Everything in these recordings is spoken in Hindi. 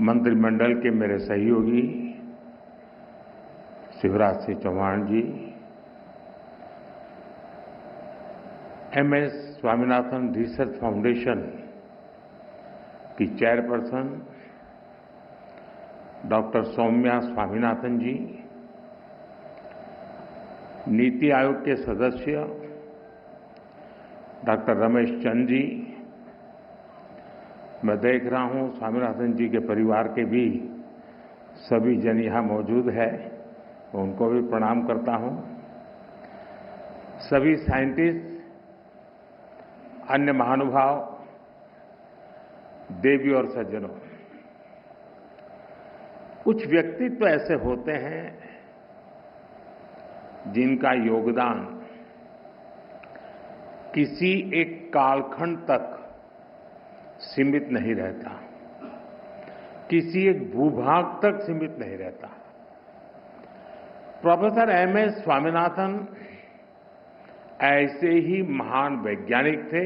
मंत्रिमंडल के मेरे सहयोगी शिवराज सिंह चौहान जी, एमएस स्वामीनाथन रिसर्च फाउंडेशन की चेयरपर्सन डॉक्टर सौम्या स्वामीनाथन जी, नीति आयोग के सदस्य डॉक्टर रमेश चंद जी, मैं देख रहा हूं स्वामीनाथन जी के परिवार के भी सभी जन यहां मौजूद है, उनको भी प्रणाम करता हूं। सभी साइंटिस्ट, अन्य महानुभाव, देवी और सज्जनों, कुछ व्यक्तित्व ऐसे होते हैं जिनका योगदान किसी एक कालखंड तक सीमित नहीं रहता, किसी एक भूभाग तक सीमित नहीं रहता। प्रोफेसर एमएस स्वामीनाथन ऐसे ही महान वैज्ञानिक थे,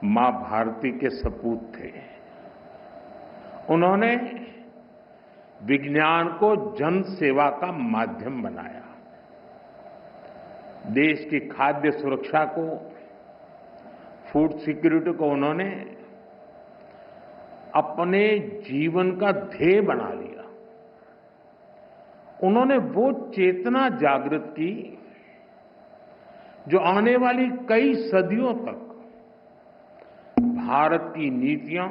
मां भारती के सपूत थे। उन्होंने विज्ञान को जन सेवा का माध्यम बनाया। देश की खाद्य सुरक्षा को, फूड सिक्योरिटी को उन्होंने अपने जीवन का ध्येय बना लिया। उन्होंने वो चेतना जागृत की जो आने वाली कई सदियों तक भारत की नीतियों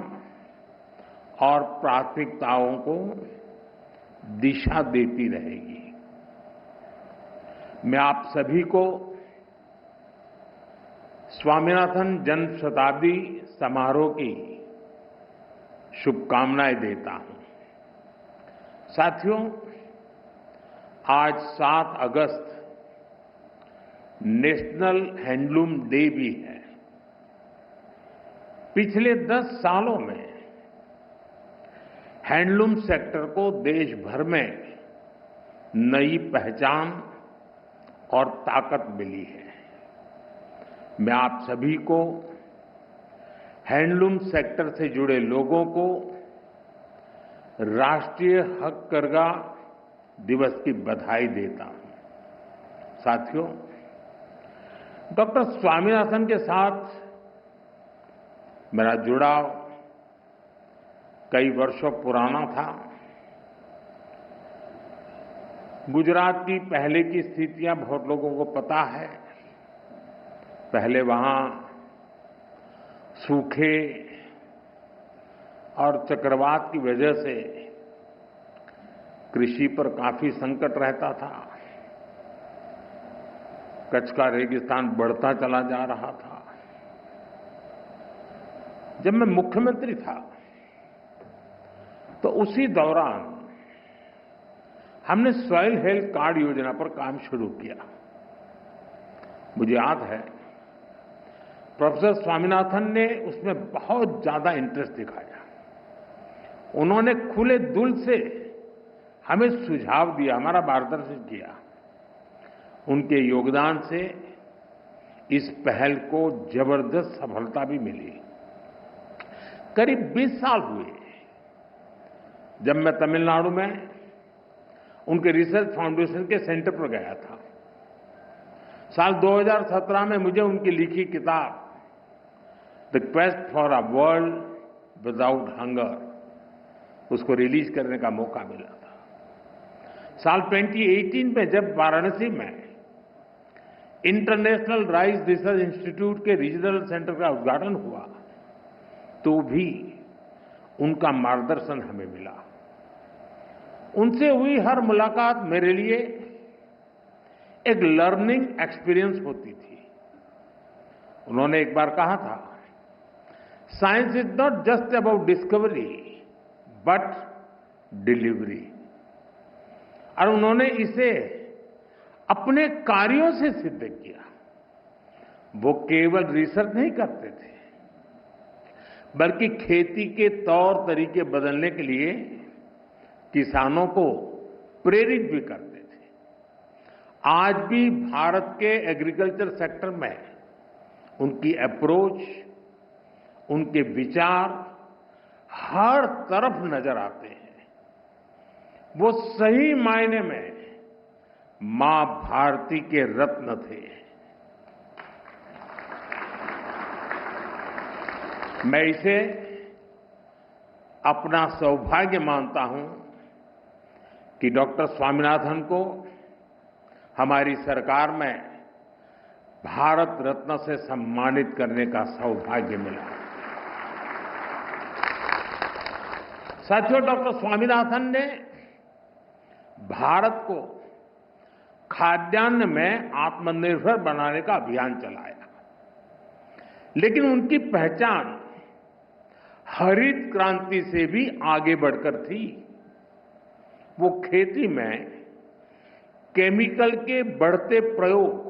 और प्राथमिकताओं को दिशा देती रहेगी। मैं आप सभी को स्वामीनाथन जन्म शताब्दी समारोह की शुभकामनाएं देता हूं। साथियों, आज 7 अगस्त नेशनल हैंडलूम डे भी है। पिछले 10 सालों में हैंडलूम सेक्टर को देश भर में नई पहचान और ताकत मिली है। मैं आप सभी को हैंडलूम सेक्टर से जुड़े लोगों को राष्ट्रीय हथकरघा दिवस की बधाई देता हूं। साथियों, डॉक्टर स्वामीनाथन के साथ मेरा जुड़ाव कई वर्षों पुराना था। गुजरात की पहले की स्थितियां बहुत लोगों को पता है। पहले वहां सूखे और चक्रवात की वजह से कृषि पर काफी संकट रहता था। कच्छ का रेगिस्तान बढ़ता चला जा रहा था। जब मैं मुख्यमंत्री था तो उसी दौरान हमने सॉइल हेल्थ कार्ड योजना पर काम शुरू किया। मुझे याद है प्रोफेसर स्वामीनाथन ने उसमें बहुत ज्यादा इंटरेस्ट दिखाया। उन्होंने खुले दिल से हमें सुझाव दिया, हमारा मार्गदर्शन किया। उनके योगदान से इस पहल को जबरदस्त सफलता भी मिली। करीब 20 साल हुए जब मैं तमिलनाडु में उनके रिसर्च फाउंडेशन के सेंटर पर गया था। साल 2017 में मुझे उनकी लिखी किताब the quest for a world without hunger उसको रिलीज करने का मौका मिला था। साल 2018 में जब वाराणसी में इंटरनेशनल राइस रिसर्च इंस्टीट्यूट के रीजनल सेंटर का उद्घाटन हुआ तो भी उनका मार्गदर्शन हमें मिला। उनसे हुई हर मुलाकात मेरे लिए एक लर्निंग एक्सपीरियंस होती थी। उन्होंने एक बार कहा था, science is not just about discovery but delivery. और उन्होंने इसे अपने कार्यों से सिद्ध किया। वो केवल रिसर्च नहीं करते थे बल्कि खेती के तौर तरीके बदलने के लिए किसानों को प्रेरित भी करते थे। आज भी भारत के एग्रीकल्चर सेक्टर में उनकी अप्रोच, उनके विचार हर तरफ नजर आते हैं। वो सही मायने में मां भारती के रत्न थे। मैं इसे अपना सौभाग्य मानता हूं कि डॉक्टर स्वामीनाथन को हमारी सरकार में भारत रत्न से सम्मानित करने का सौभाग्य मिला। साथियों, डॉक्टर स्वामीनाथन ने भारत को खाद्यान्न में आत्मनिर्भर बनाने का अभियान चलाया, लेकिन उनकी पहचान हरित क्रांति से भी आगे बढ़कर थी। वो खेती में केमिकल के बढ़ते प्रयोग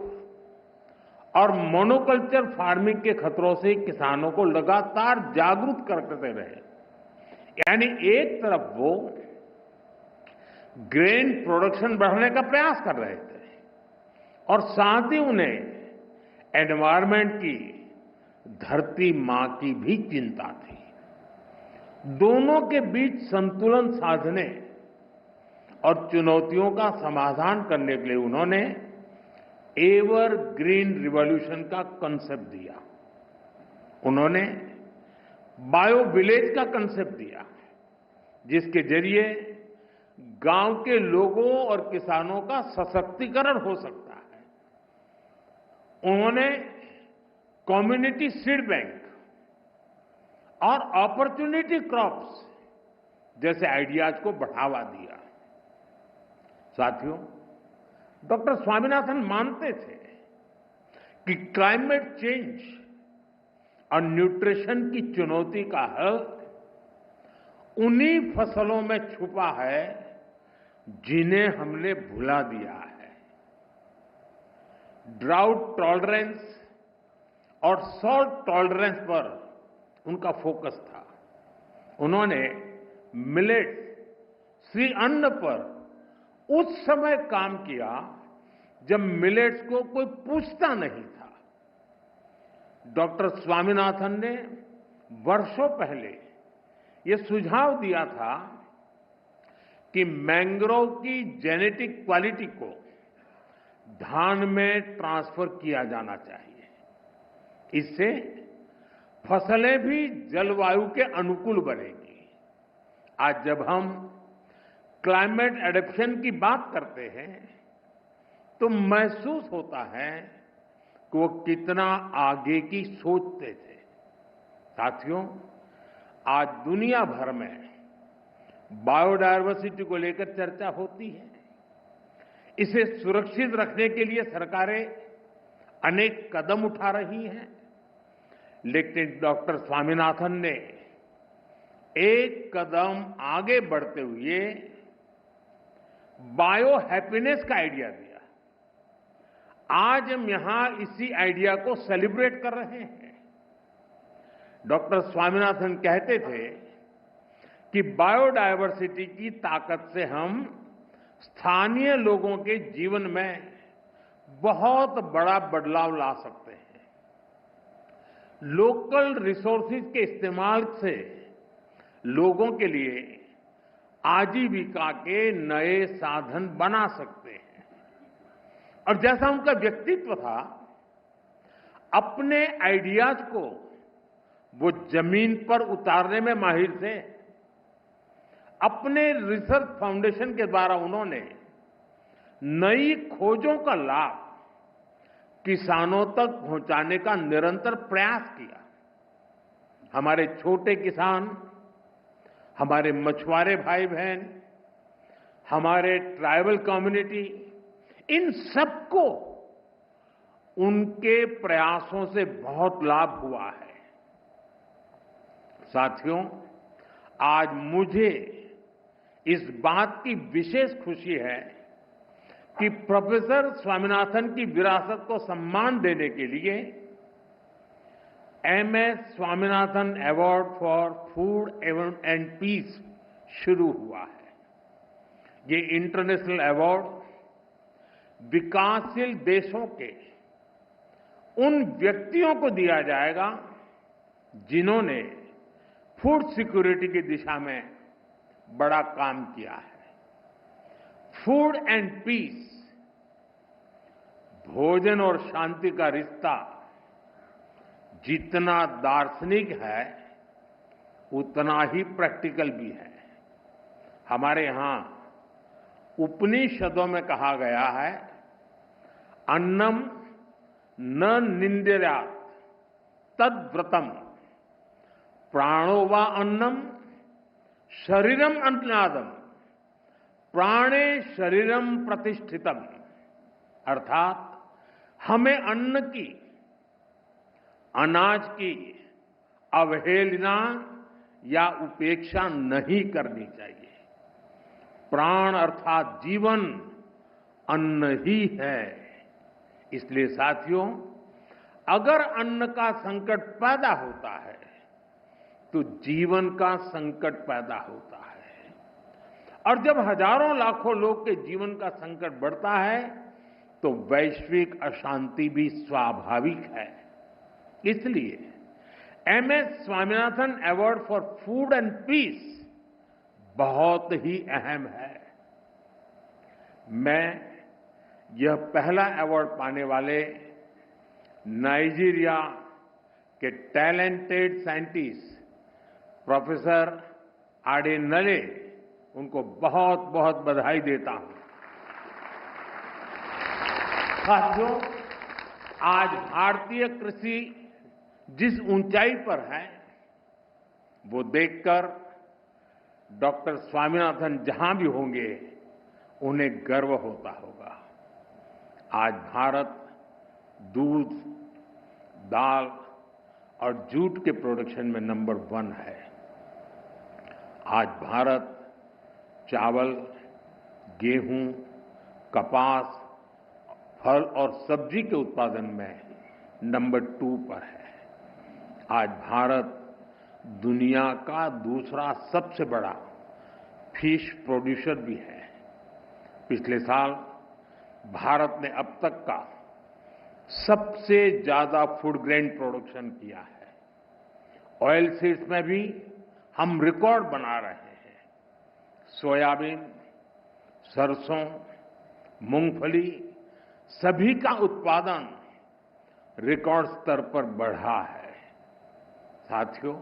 और मोनोकल्चर फार्मिंग के खतरों से किसानों को लगातार जागरूक करते रहे। यानी एक तरफ वो ग्रेन प्रोडक्शन बढ़ाने का प्रयास कर रहे थे और साथ ही उन्हें एनवायरमेंट की, धरती मां की भी चिंता थी। दोनों के बीच संतुलन साधने और चुनौतियों का समाधान करने के लिए उन्होंने एवर ग्रीन रिवॉल्यूशन का कंसेप्ट दिया। उन्होंने बायो विलेज का कंसेप्ट दिया, जिसके जरिए गांव के लोगों और किसानों का सशक्तिकरण हो सकता है। उन्होंने कम्युनिटी सीड बैंक और अपॉर्चुनिटी क्रॉप्स जैसे आइडियाज को बढ़ावा दिया। साथियों, डॉक्टर स्वामीनाथन मानते थे कि क्लाइमेट चेंज और न्यूट्रिशन की चुनौती का हल उन्हीं फसलों में छुपा है जिन्हें हमने भुला दिया है। ड्राउट टॉलरेंस और सॉल्ट टॉलरेंस पर उनका फोकस था। उन्होंने मिलेट्स, श्री अन्न पर उस समय काम किया जब मिलेट्स को कोई पूछता नहीं था। डॉक्टर स्वामीनाथन ने वर्षों पहले ये सुझाव दिया था कि मैंग्रोव की जेनेटिक क्वालिटी को धान में ट्रांसफर किया जाना चाहिए। इससे फसलें भी जलवायु के अनुकूल बनेगी। आज जब हम क्लाइमेट एडेप्शन की बात करते हैं तो महसूस होता है कि वो कितना आगे की सोचते थे। साथियों, आज दुनिया भर में बायोडायवर्सिटी को लेकर चर्चा होती है। इसे सुरक्षित रखने के लिए सरकारें अनेक कदम उठा रही हैं, लेकिन डॉक्टर स्वामीनाथन ने एक कदम आगे बढ़ते हुए बायो हैप्पीनेस का आइडिया दिया। आज हम यहां इसी आइडिया को सेलिब्रेट कर रहे हैं। डॉक्टर स्वामीनाथन कहते थे कि बायोडायवर्सिटी की ताकत से हम स्थानीय लोगों के जीवन में बहुत बड़ा बदलाव ला सकते हैं। लोकल रिसोर्सेज के इस्तेमाल से लोगों के लिए आजीविका के नए साधन बना सकते हैं। और जैसा उनका व्यक्तित्व था, अपने आइडियाज को वो जमीन पर उतारने में माहिर थे। अपने रिसर्च फाउंडेशन के द्वारा उन्होंने नई खोजों का लाभ किसानों तक पहुंचाने का निरंतर प्रयास किया। हमारे छोटे किसान, हमारे मछुआरे भाई बहन, हमारे ट्राइबल कम्युनिटी, इन सबको उनके प्रयासों से बहुत लाभ हुआ है। साथियों, आज मुझे इस बात की विशेष खुशी है कि प्रोफेसर स्वामीनाथन की विरासत को सम्मान देने के लिए MS Swaminathan award for food and peace शुरू हुआ है। ये इंटरनेशनल अवार्ड विकासशील देशों के उन व्यक्तियों को दिया जाएगा जिन्होंने फूड सिक्योरिटी की दिशा में बड़ा काम किया है। फूड एंड पीस, भोजन और शांति का रिश्ता जितना दार्शनिक है उतना ही प्रैक्टिकल भी है। हमारे यहां उपनिषदों में कहा गया है, अन्नम न निंद्यात् तद्व्रतम, प्राणो वा अन्नम शरीरम अन्नादम, प्राणे शरीरम प्रतिष्ठितम। अर्थात हमें अन्न की, अनाज की अवहेलना या उपेक्षा नहीं करनी चाहिए। प्राण अर्थात जीवन अन्न ही है। इसलिए साथियों, अगर अन्न का संकट पैदा होता है तो जीवन का संकट पैदा होता है, और जब हजारों लाखों लोग के जीवन का संकट बढ़ता है तो वैश्विक अशांति भी स्वाभाविक है। इसलिए MS Swaminathan award for food and peace बहुत ही अहम है। मैं यह पहला अवार्ड पाने वाले नाइजीरिया के टैलेंटेड साइंटिस्ट प्रोफेसर आडेनले, उनको बहुत बहुत बधाई देता हूं। साथियों, आज भारतीय कृषि जिस ऊंचाई पर है वो देखकर डॉक्टर स्वामीनाथन जहां भी होंगे उन्हें गर्व होता होगा। आज भारत दूध, दाल और जूट के प्रोडक्शन में नंबर 1 है। आज भारत चावल, गेहूं, कपास, फल और सब्जी के उत्पादन में नंबर 2 पर है। आज भारत दुनिया का दूसरा सबसे बड़ा फिश प्रोड्यूसर भी है। पिछले साल भारत ने अब तक का सबसे ज्यादा फूड ग्रेन प्रोडक्शन किया है। ऑयल सीड्स में भी हम रिकॉर्ड बना रहे हैं। सोयाबीन, सरसों, मूंगफली सभी का उत्पादन रिकॉर्ड स्तर पर बढ़ा है। साथियों,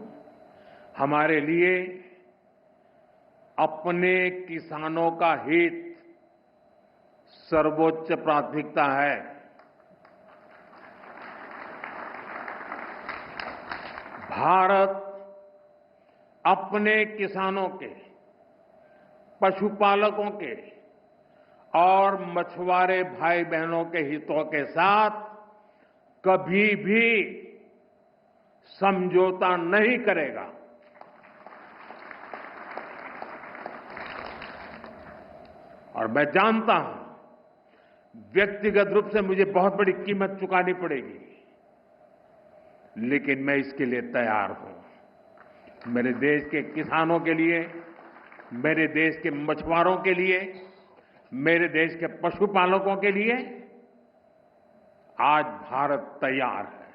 हमारे लिए अपने किसानों का हित सर्वोच्च प्राथमिकता है। भारत अपने किसानों के, पशुपालकों के और मछुआरे भाई बहनों के हितों के साथ कभी भी समझौता नहीं करेगा। और मैं जानता हूं व्यक्तिगत रूप से मुझे बहुत बड़ी कीमत चुकानी पड़ेगी, लेकिन मैं इसके लिए तैयार हूं। मेरे देश के किसानों के लिए, मेरे देश के मछुआरों के लिए, मेरे देश के पशुपालकों के लिए आज भारत तैयार है।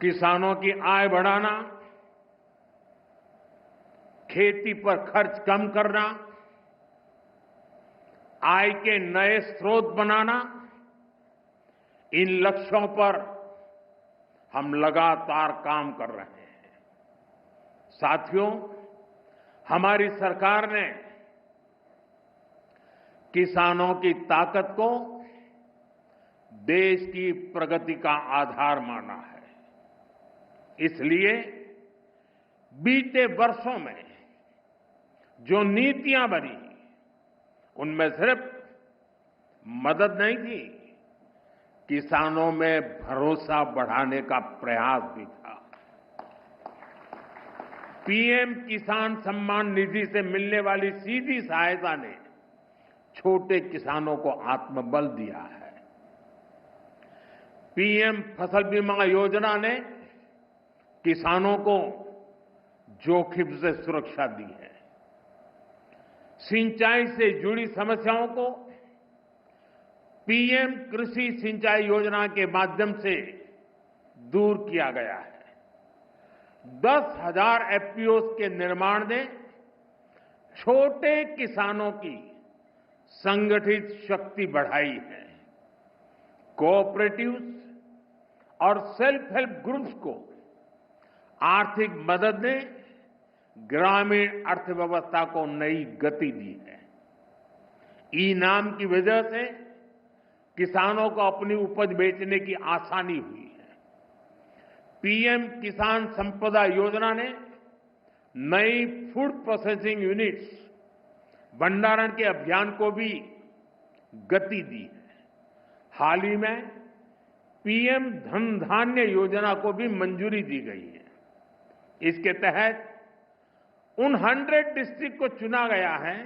किसानों की आय बढ़ाना, खेती पर खर्च कम करना, आय के नए स्रोत बनाना, इन लक्ष्यों पर हम लगातार काम कर रहे हैं। साथियों, हमारी सरकार ने किसानों की ताकत को देश की प्रगति का आधार माना है। इसलिए बीते वर्षों में जो नीतियां बनी, उनमें सिर्फ मदद नहीं थी, किसानों में भरोसा बढ़ाने का प्रयास भी था। पीएम किसान सम्मान निधि से मिलने वाली सीधी सहायता ने छोटे किसानों को आत्मबल दिया है। पीएम फसल बीमा योजना ने किसानों को जोखिम से सुरक्षा दी है। सिंचाई से जुड़ी समस्याओं को पीएम कृषि सिंचाई योजना के माध्यम से दूर किया गया है। 10,000 एफपीओ के निर्माण ने छोटे किसानों की संगठित शक्ति बढ़ाई है। कोऑपरेटिव्स और सेल्फ हेल्प ग्रुप्स को आर्थिक मदद ने ग्रामीण अर्थव्यवस्था को नई गति दी है। ई-नाम की वजह से किसानों को अपनी उपज बेचने की आसानी हुई है। पीएम किसान संपदा योजना ने नई फूड प्रोसेसिंग यूनिट्स भंडारण के अभियान को भी गति दी है। हाल ही में पीएम धन धान्य योजना को भी मंजूरी दी गई है। इसके तहत उन 100 डिस्ट्रिक्ट को चुना गया है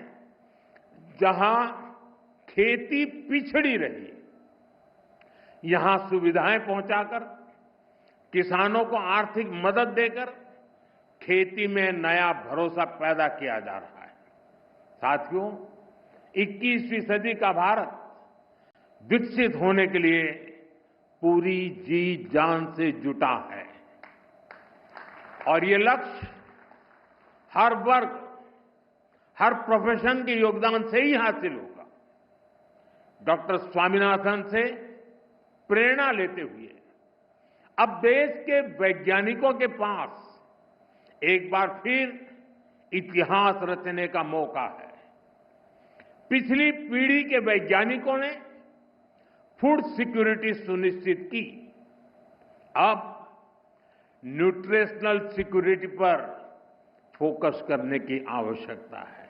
जहां खेती पिछड़ी रही। यहां सुविधाएं पहुंचाकर किसानों को आर्थिक मदद देकर खेती में नया भरोसा पैदा किया जा रहा है। साथियों, 21वीं सदी का भारत विकसित होने के लिए पूरी जी जान से जुटा है और ये लक्ष्य हर वर्ग, हर प्रोफेशन के योगदान से ही हासिल होगा। डॉक्टर स्वामीनाथन से प्रेरणा लेते हुए अब देश के वैज्ञानिकों के पास एक बार फिर इतिहास रचने का मौका है। पिछली पीढ़ी के वैज्ञानिकों ने फूड सिक्योरिटी सुनिश्चित की। अब न्यूट्रिशनल सिक्योरिटी पर फोकस करने की आवश्यकता है।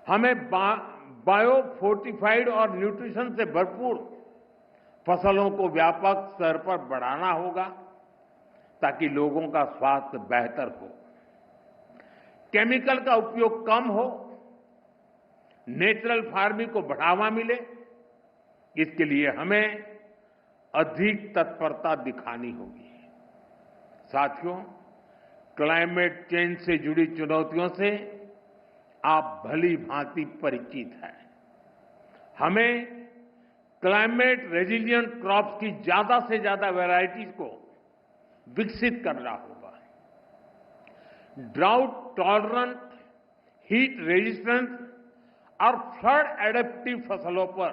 हमें बायो फोर्टिफाइड और न्यूट्रिशन से भरपूर फसलों को व्यापक स्तर पर बढ़ाना होगा ताकि लोगों का स्वास्थ्य बेहतर हो, केमिकल का उपयोग कम हो, नेचुरल फार्मिंग को बढ़ावा मिले। इसके लिए हमें अधिक तत्परता दिखानी होगी। साथियों, क्लाइमेट चेंज से जुड़ी चुनौतियों से आप भली भांति परिचित हैं। हमें क्लाइमेट रेजिलिएंट क्रॉप्स की ज्यादा से ज्यादा वैरायटीज को विकसित करना होगा। ड्राउट टॉलरेंट, हीट रेजिस्टेंट और फ्लड एडेप्टिव फसलों पर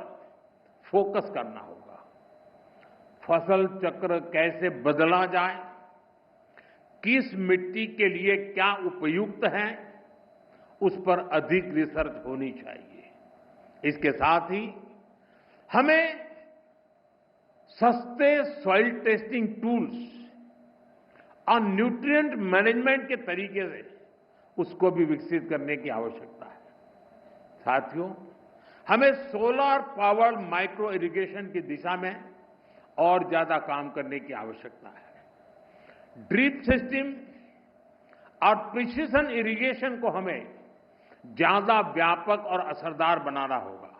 फोकस करना होगा। फसल चक्र कैसे बदला जाए, किस मिट्टी के लिए क्या उपयुक्त है, उस पर अधिक रिसर्च होनी चाहिए। इसके साथ ही हमें सस्ते सॉइल टेस्टिंग टूल्स और न्यूट्रिएंट मैनेजमेंट के तरीके से उसको भी विकसित करने की आवश्यकता है। साथियों, हमें सोलर पावर्ड माइक्रो इरिगेशन की दिशा में और ज्यादा काम करने की आवश्यकता है। ड्रिप सिस्टम और प्रिसिशन इरिगेशन को हमें ज्यादा व्यापक और असरदार बनाना होगा।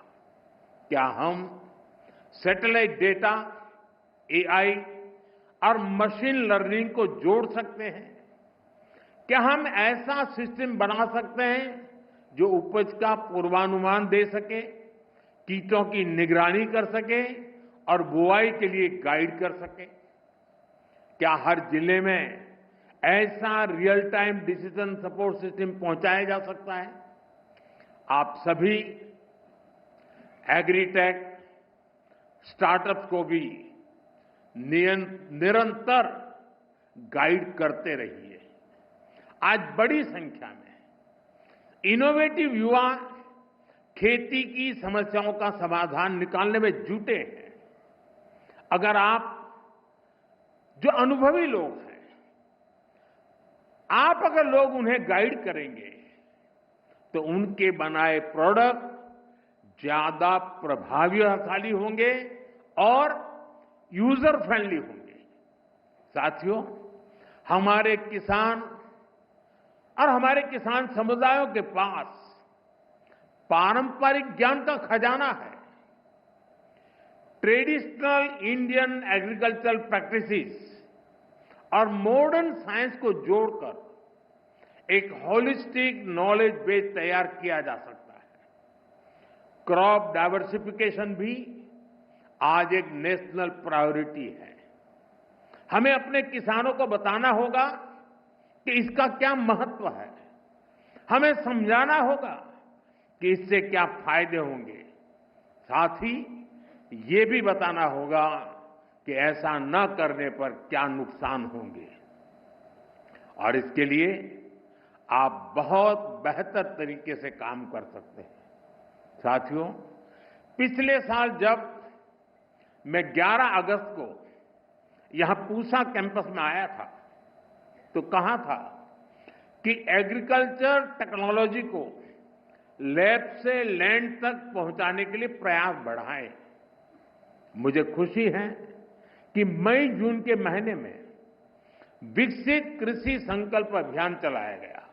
क्या हम सैटेलाइट डेटा, एआई और मशीन लर्निंग को जोड़ सकते हैं? क्या हम ऐसा सिस्टम बना सकते हैं जो उपज का पूर्वानुमान दे सके, कीटों की निगरानी कर सके और बुआई के लिए गाइड कर सके? क्या हर जिले में ऐसा real time decision support system पहुंचाया जा सकता है? आप सभी एग्रीटेक स्टार्टअप्स को भी निरंतर गाइड करते रहिए। आज बड़ी संख्या में इनोवेटिव युवा खेती की समस्याओं का समाधान निकालने में जुटे हैं। अगर आप जो अनुभवी लोग हैं, आप अगर लोग उन्हें गाइड करेंगे तो उनके बनाए प्रोडक्ट ज्यादा प्रभावशाली होंगे और यूजर फ्रेंडली होंगे। साथियों, हमारे किसान और हमारे किसान समुदायों के पास पारंपरिक ज्ञान का खजाना है। ट्रेडिशनल इंडियन एग्रीकल्चरल प्रैक्टिसेस और मॉडर्न साइंस को जोड़कर एक होलिस्टिक नॉलेज बेस तैयार किया जा सकता है। क्रॉप डाइवर्सिफिकेशन भी आज एक नेशनल प्रायोरिटी है। हमें अपने किसानों को बताना होगा कि इसका क्या महत्व है। हमें समझाना होगा कि इससे क्या फायदे होंगे। साथ ही ये भी बताना होगा कि ऐसा न करने पर क्या नुकसान होंगे। और इसके लिए आप बहुत बेहतर तरीके से काम कर सकते हैं। साथियों, पिछले साल जब मैं 11 अगस्त को यहां पूसा कैंपस में आया था तो कहा था कि एग्रीकल्चर टेक्नोलॉजी को लैब से लैंड तक पहुंचाने के लिए प्रयास बढ़ाएं। मुझे खुशी है कि मई जून के महीने में विकसित कृषि संकल्प अभियान चलाया गया।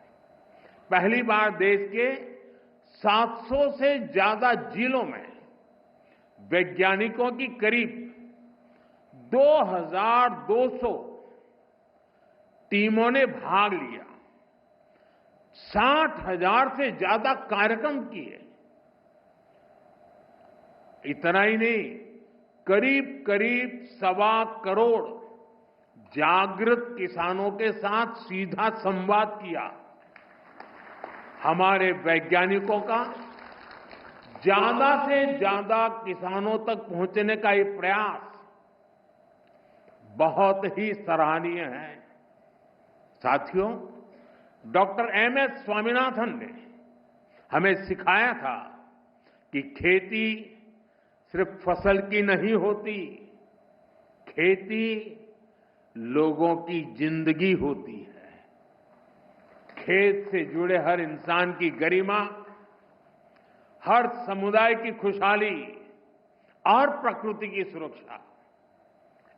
पहली बार देश के 700 से ज्यादा जिलों में वैज्ञानिकों की करीब 2200 टीमों ने भाग लिया। 60,000 से ज्यादा कार्यक्रम किए। इतना ही नहीं, करीब करीब 1.25 करोड़ जागृत किसानों के साथ सीधा संवाद किया। हमारे वैज्ञानिकों का ज्यादा से ज्यादा किसानों तक पहुंचने का ये प्रयास बहुत ही सराहनीय है। साथियों, डॉक्टर एमएस स्वामीनाथन ने हमें सिखाया था कि खेती सिर्फ फसल की नहीं होती, खेती लोगों की जिंदगी होती है। खेत से जुड़े हर इंसान की गरिमा, हर समुदाय की खुशहाली और प्रकृति की सुरक्षा,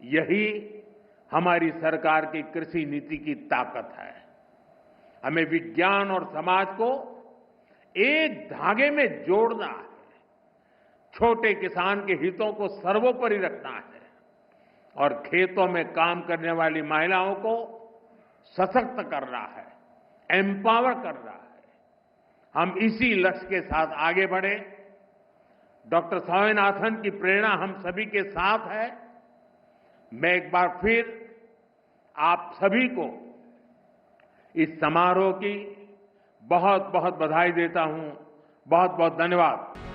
यही हमारी सरकार की कृषि नीति की ताकत है। हमें विज्ञान और समाज को एक धागे में जोड़ना है। छोटे किसान के हितों को सर्वोपरि रखना है और खेतों में काम करने वाली महिलाओं को सशक्त करना है, एम्पावर करना है। हम इसी लक्ष्य के साथ आगे बढ़े। डॉक्टर स्वामीनाथन की प्रेरणा हम सभी के साथ है। मैं एक बार फिर आप सभी को इस समारोह की बहुत बहुत बधाई देता हूं। बहुत बहुत धन्यवाद।